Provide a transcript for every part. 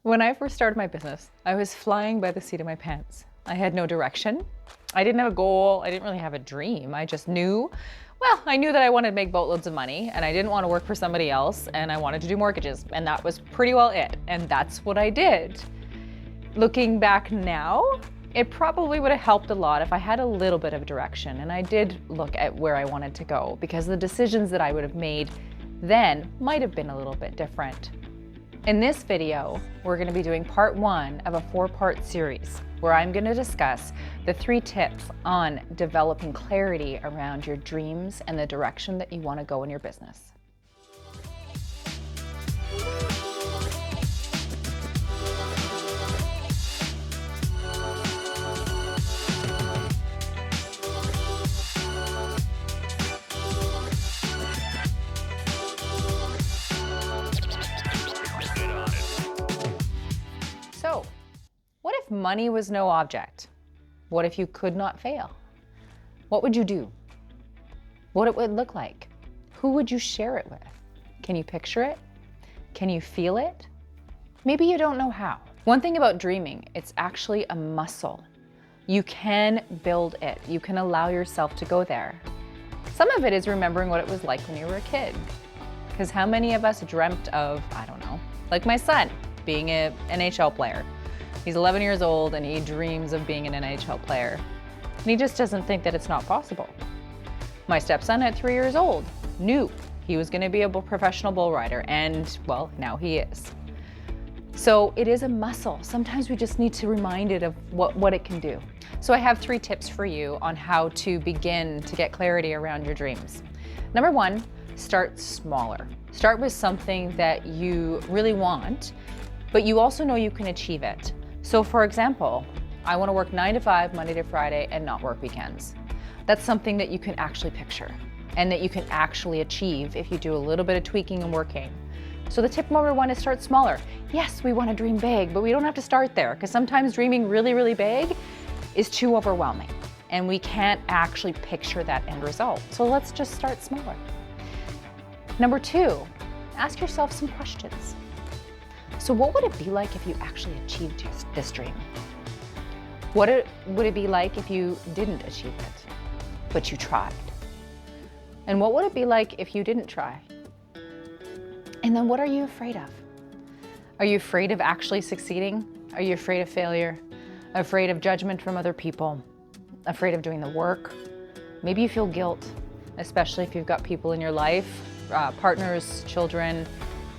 When I first started my business, I was flying by the seat of my pants. I had no direction. I didn't have a goal. I didn't really have a dream. I just knew, I knew that I wanted to make boatloads of money and I didn't want to work for somebody else and I wanted to do mortgages, and that was pretty well it. And that's what I did. Looking back now, it probably would have helped a lot if I had a little bit of direction and I did look at where I wanted to go, because the decisions that I would have made then might have been a little bit different. In this video, we're going to be doing part 1 of a 4-part series where I'm going to discuss the 3 tips on developing clarity around your dreams and the direction that you want to go in your business. So, what if money was no object? What if you could not fail? What would you do? What it would look like? Who would you share it with? Can you picture it? Can you feel it? Maybe you don't know how. One thing about dreaming, it's actually a muscle. You can build it. You can allow yourself to go there. Some of it is remembering what it was like when you were a kid. Because how many of us dreamt of, I don't know, like my son, being an NHL player. He's 11 years old and he dreams of being an NHL player. And he just doesn't think that it's not possible. My stepson at 3 years old knew he was going to be a professional bull rider, and well, now he is. So it is a muscle. Sometimes we just need to remind it of what it can do. So I have 3 tips for you on how to begin to get clarity around your dreams. Number 1, start smaller. Start with something that you really want, but you also know you can achieve it. So for example, I want to work 9 to 5, Monday to Friday, and not work weekends. That's something that you can actually picture and that you can actually achieve if you do a little bit of tweaking and working. So the tip number 1 is start smaller. Yes, we want to dream big, but we don't have to start there, because sometimes dreaming really, really big is too overwhelming and we can't actually picture that end result. So let's just start smaller. Number 2, ask yourself some questions. So what would it be like if you actually achieved this dream? What would it be like if you didn't achieve it, but you tried? And what would it be like if you didn't try? And then what are you afraid of? Are you afraid of actually succeeding? Are you afraid of failure? Afraid of judgment from other people? Afraid of doing the work? Maybe you feel guilt, especially if you've got people in your life, partners, children,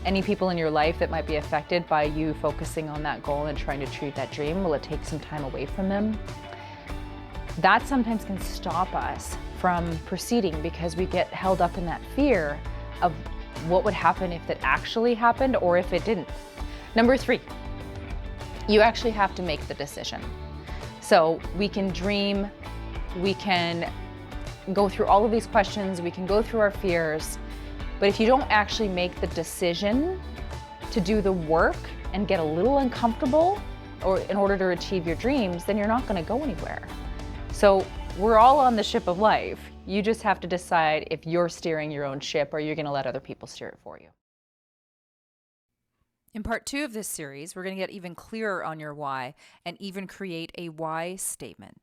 any people in your life that might be affected by you focusing on that goal and trying to achieve that dream. Will it take some time away from them? That sometimes can stop us from proceeding because we get held up in that fear of what would happen if that actually happened or if it didn't. Number 3, you actually have to make the decision. So we can dream, we can go through all of these questions, we can go through our fears, but if you don't actually make the decision to do the work and get a little uncomfortable or in order to achieve your dreams, then you're not going to go anywhere. So we're all on the ship of life. You just have to decide if you're steering your own ship or you're going to let other people steer it for you. In part 2 of this series, we're going to get even clearer on your why and even create a why statement.